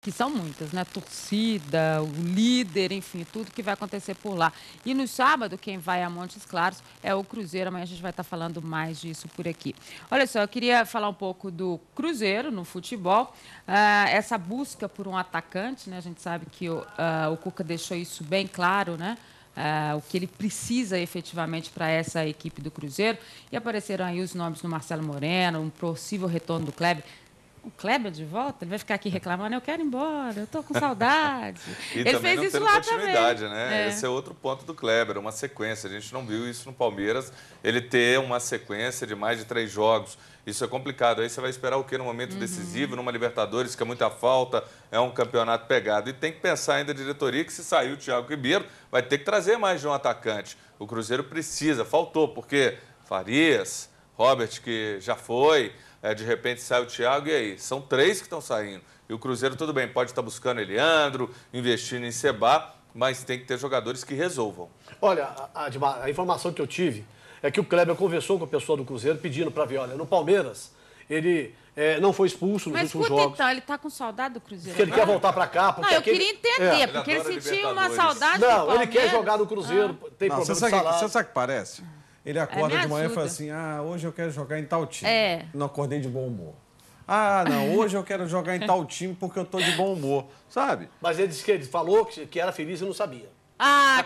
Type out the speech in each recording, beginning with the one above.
Que são muitas, né? Torcida, o líder, enfim, tudo que vai acontecer por lá. E no sábado, quem vai a Montes Claros é o Cruzeiro. Amanhã a gente vai estar falando mais disso por aqui. Olha só, eu queria falar um pouco do Cruzeiro no futebol. Essa busca por um atacante, né? A gente sabe que o Cuca deixou isso bem claro, né? O que ele precisa efetivamente para essa equipe do Cruzeiro. E apareceram aí os nomes do Marcelo Moreno, um possível retorno do Kleber. O Kleber de volta? Ele vai ficar aqui reclamando, eu quero ir embora, eu estou com saudade. E ele também fez não isso tendo lá continuidade, também. né? Esse é outro ponto do Kleber, uma sequência. A gente não viu isso no Palmeiras, ele ter uma sequência de mais de 3 jogos. Isso é complicado. Aí você vai esperar o quê no momento decisivo, numa Libertadores, que é muita falta, é um campeonato pegado. E tem que pensar ainda a diretoria que se sair o Thiago Ribeiro, vai ter que trazer mais de um atacante. O Cruzeiro precisa, faltou, porque Farias, Robert, que já foi... de repente sai o Thiago e aí? São 3 que estão saindo. E o Cruzeiro, tudo bem, pode estar buscando Eliandro, investindo em Seba, mas tem que ter jogadores que resolvam. Olha, Admar, a informação que eu tive é que o Kleber conversou com a pessoa do Cruzeiro pedindo para ver, olha, no Palmeiras ele não foi expulso nos últimos jogos. Então, ele está com saudade do Cruzeiro. Que ele quer voltar para cá. Não, eu queria entender, porque ele sentiu uma saudade do Não, Palmeiras. ele quer jogar no Cruzeiro, tem problema de salário. Você sabe o que parece? Ele acorda de manhã e fala ajuda. assim, hoje eu quero jogar em tal time. É. Não acordei de bom humor. Não, hoje eu quero jogar em tal time porque eu tô de bom humor, sabe? Mas ele disse que ele falou que era feliz e não sabia.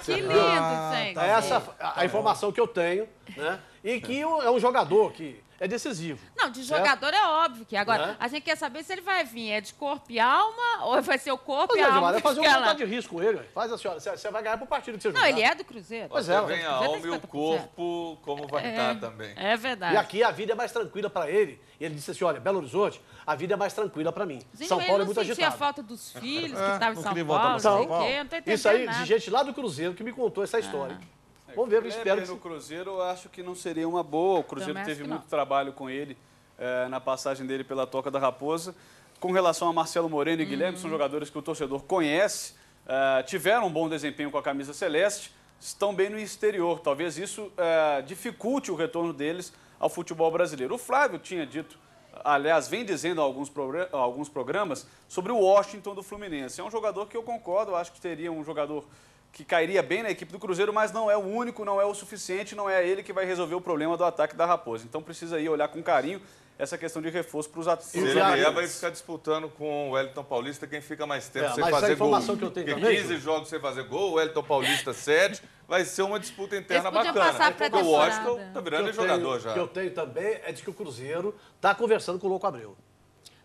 Que lindo, gente. É essa a informação que eu tenho, né? E que é um jogador que é decisivo. Não, de jogador é óbvio que. Agora, Né? a gente quer saber se ele vai vir de corpo e alma ou vai ser o corpo Pois e é, a alma. Admar, que fazer um fica lá. vontade de risco com ele. Faz assim, olha, você vai ganhar pro partido que você jogar. Não, ele é do Cruzeiro. Pois é, Vem a alma e o corpo, como vai estar também. É verdade. E aqui a vida é mais tranquila para ele. E ele disse assim, olha, Belo Horizonte, a vida é mais tranquila para mim. Gente, São mas Paulo é ele muito não sentia agitado. falta dos filhos que estavam em não São queria Paulo, voltar não pra sei São o Paulo. quê, eu não tô entendendo Isso aí, nada. de gente lá do Cruzeiro que me contou essa história. Vamos ver, eu espero que... no Cruzeiro, eu acho que não seria uma boa. O Cruzeiro Também acho teve que muito não. trabalho com ele na passagem dele pela Toca da Raposa. Com relação a Marcelo Moreno e Guilherme, são jogadores que o torcedor conhece, tiveram um bom desempenho com a camisa celeste, estão bem no exterior. Talvez isso dificulte o retorno deles ao futebol brasileiro. O Flávio tinha dito, aliás, vem dizendo há alguns programas sobre o Washington do Fluminense. É um jogador que eu concordo, eu acho que teria um jogador que cairia bem na equipe do Cruzeiro, mas não é o único, não é o suficiente, não é ele que vai resolver o problema do ataque da Raposa. Então precisa aí olhar com carinho essa questão de reforço para os atletas. Se ele vier, vai ficar disputando com o Wellington Paulista quem fica mais tempo sem mas fazer a gol. informação que eu tenho Porque também... 15 jogos sem fazer gol, o Wellington Paulista 7, vai ser uma disputa interna Eles podiam bacana. passar Porque o pré-temporada. Washington tá virando jogador já. O que eu tenho também é de que o Cruzeiro está conversando com o Louco Abreu.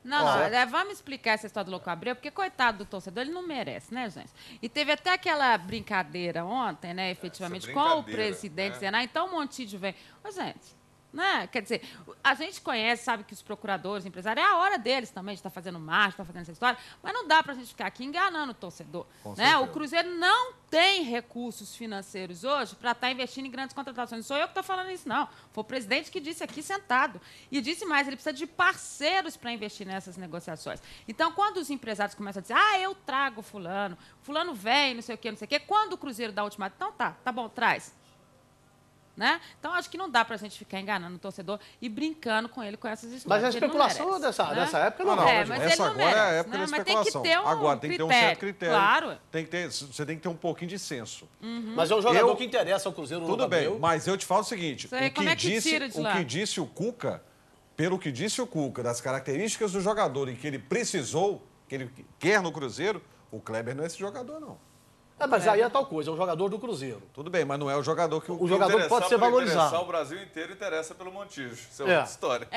Não, vamos explicar essa história do Louco Abreu, porque coitado do torcedor, ele não merece, né, gente? E teve até aquela brincadeira ontem, né, efetivamente, com o presidente dizendo, então o Montijo vem. Ô, gente, né? Quer dizer, a gente conhece, sabe que os procuradores, empresários, é a hora deles também de estar fazendo marcha, estar fazendo essa história, mas não dá para a gente ficar aqui enganando o torcedor. Né? O Cruzeiro não tem recursos financeiros hoje para estar investindo em grandes contratações. Não sou eu que estou falando isso, não. Foi o presidente que disse aqui sentado. E disse mais, ele precisa de parceiros para investir nessas negociações. Então, quando os empresários começam a dizer, eu trago fulano vem, não sei o quê, quando o Cruzeiro dá ultimato, então tá bom, traz. Né? Então, acho que não dá para a gente ficar enganando o torcedor e brincando com ele com essas histórias. Mas a especulação dessa época não é, é. mas essa ele não agora é a merece, época né? da Mas tem especulação. que ter um Agora, tem que ter um certo critério. Claro. Você tem que ter um pouquinho de senso. Mas é um jogador que interessa ao Cruzeiro. Tudo bem, mas eu te falo o seguinte, Aí, como é que tira de lá? o que disse o Cuca, pelo que disse o Cuca, das características do jogador e que ele precisou, que ele quer no Cruzeiro, o Kleber não é esse jogador, não. Mas aí é tal coisa, é um jogador do Cruzeiro. Tudo bem, mas não é o jogador que O jogador pode ser valorizado. O Brasil inteiro interessa pelo Montijo. Isso é outra história.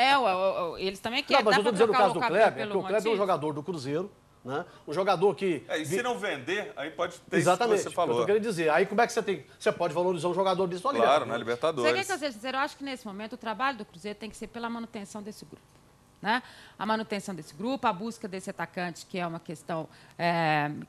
Eles também querem. Não, mas eu estou dizendo o caso do Kleber, porque o Kleber é um jogador. jogador do Cruzeiro, né? Um jogador que... E se não vender, aí pode ter Exatamente, isso que você falou. eu tô querendo dizer. Aí como é que você tem... Você pode valorizar um jogador disso ali. Claro, na Libertadores. Você quer que eu seja sincero? Eu acho que nesse momento o trabalho do Cruzeiro tem que ser pela manutenção desse grupo. Né? A manutenção desse grupo, a busca desse atacante, que é uma questão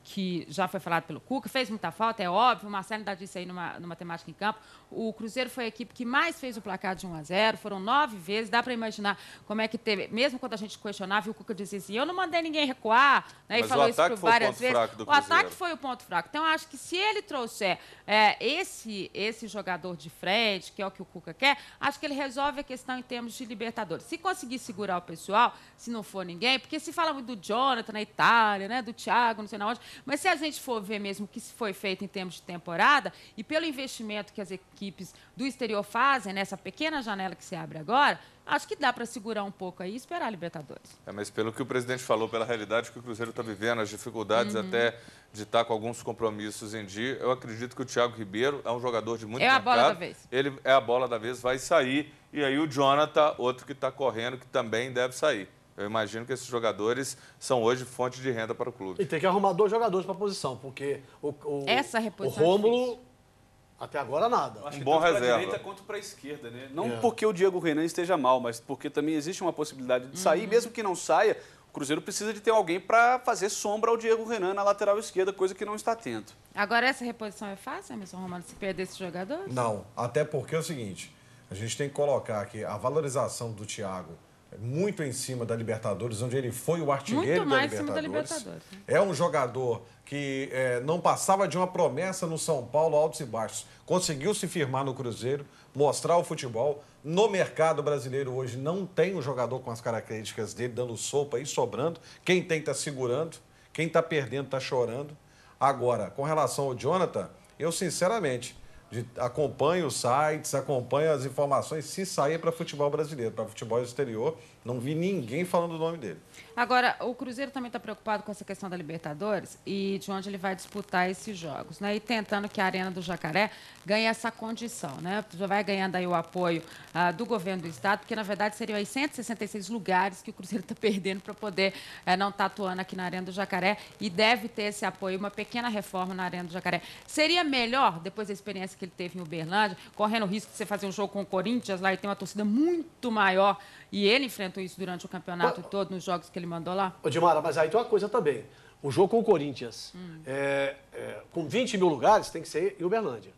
que já foi falada pelo Cuca, fez muita falta, é óbvio, o Marcelo ainda disse aí numa temática em campo, o Cruzeiro foi a equipe que mais fez o placar de 1-0, foram 9 vezes, dá para imaginar como é que teve, mesmo quando a gente questionava, e o Cuca dizia assim, eu não mandei ninguém recuar, né? E falou isso por várias vezes. O ataque foi o ponto fraco. Então, eu acho que se ele trouxer esse jogador de frente, que é o que o Cuca quer, acho que ele resolve a questão em termos de Libertadores. Se conseguir segurar o pessoal, pessoal, se não for ninguém, porque se fala muito do Jonathan na Itália, né, do Thiago, não sei na onde, mas se a gente for ver mesmo o que foi feito em termos de temporada e pelo investimento que as equipes do exterior fazem nessa pequena janela que se abre agora, acho que dá para segurar um pouco aí e esperar a Libertadores. Mas pelo que o presidente falou, pela realidade que o Cruzeiro está vivendo, as dificuldades até de estar com alguns compromissos em dia, eu acredito que o Thiago Ribeiro é um jogador de muito mercado. É a bola da vez. Ele é a bola da vez, vai sair. E aí o Jonathan, outro que está correndo, que também deve sair. Eu imagino que esses jogadores são hoje fonte de renda para o clube. E tem que arrumar 2 jogadores para a posição, porque Essa o reposição Rômulo, até agora, nada. Acho que bom tanto para a reserva. direita quanto para a esquerda, né? Não porque o Diego Renan esteja mal, mas porque também existe uma possibilidade de sair. Mesmo que não saia, o Cruzeiro precisa de ter alguém para fazer sombra ao Diego Renan na lateral esquerda, coisa que não está tendo. Agora, essa reposição é fácil, Emerson Romano, se perder esse jogador? Não, até porque é o seguinte, a gente tem que colocar aqui a valorização do Thiago muito em cima da Libertadores, onde ele foi o artilheiro Muito mais da em cima da Libertadores. Libertadores, né? É um jogador que não passava de uma promessa no São Paulo, altos e baixos. Conseguiu se firmar no Cruzeiro, mostrar o futebol. No mercado brasileiro hoje não tem um jogador com as características dele, dando sopa e sobrando. Quem tem está segurando, quem está perdendo está chorando. Agora, com relação ao Jonathan, eu sinceramente acompanho os sites, acompanho as informações, se sair para futebol brasileiro, para futebol exterior, não vi ninguém falando o nome dele. Agora, o Cruzeiro também está preocupado com essa questão da Libertadores e de onde ele vai disputar esses jogos, né? E tentando que a Arena do Jacaré ganhe essa condição, né? Já vai ganhando aí o apoio do governo do estado, porque, na verdade, seriam aí 166 lugares que o Cruzeiro está perdendo para poder não estar atuando aqui na Arena do Jacaré e deve ter esse apoio, uma pequena reforma na Arena do Jacaré. Seria melhor, depois da experiência que ele teve em Uberlândia, correndo o risco de você fazer um jogo com o Corinthians lá e ter uma torcida muito maior, e ele enfrentou isso durante o campeonato todo, nos jogos que ele mandou lá? Ô, Dimara, mas aí tem uma coisa também. O jogo com o Corinthians, com 20 mil lugares, tem que ser em Uberlândia.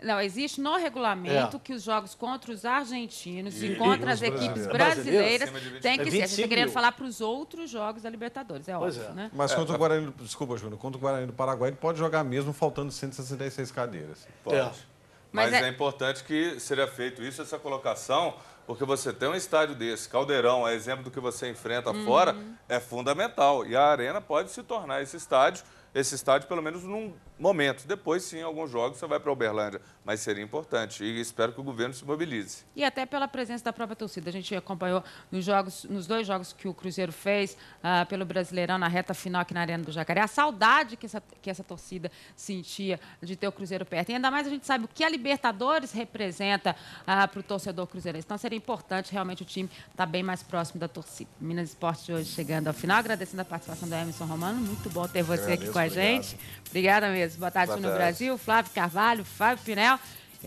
Não, existe no regulamento que os jogos contra os argentinos e contra as equipes brasileiras tem que ser. Você está querendo falar para os outros jogos da Libertadores, é óbvio, né? Mas contra o Guarani, desculpa, Júnior, contra o Guarani do Paraguai, ele pode jogar mesmo faltando 166 cadeiras. Pode. Mas é importante que seja feito isso, essa colocação, porque você tem um estádio desse, Caldeirão, é exemplo do que você enfrenta fora, é fundamental. E a Arena pode se tornar esse estádio pelo menos num momento. Depois, sim, em alguns jogos você vai para Uberlândia, mas seria importante e espero que o governo se mobilize. E até pela presença da própria torcida. A gente acompanhou nos 2 jogos que o Cruzeiro fez pelo Brasileirão, na reta final aqui na Arena do Jacaré, a saudade que essa torcida sentia de ter o Cruzeiro perto. E ainda mais a gente sabe o que a Libertadores representa para o torcedor cruzeirense. Então seria importante realmente o time estar bem mais próximo da torcida. Minas Esporte de hoje chegando ao final, agradecendo a participação do Emerson Romano. Muito bom ter você aqui com a gente. Obrigada mesmo. Boa tarde no Brasil. Flávio Carvalho, Fábio Pinel.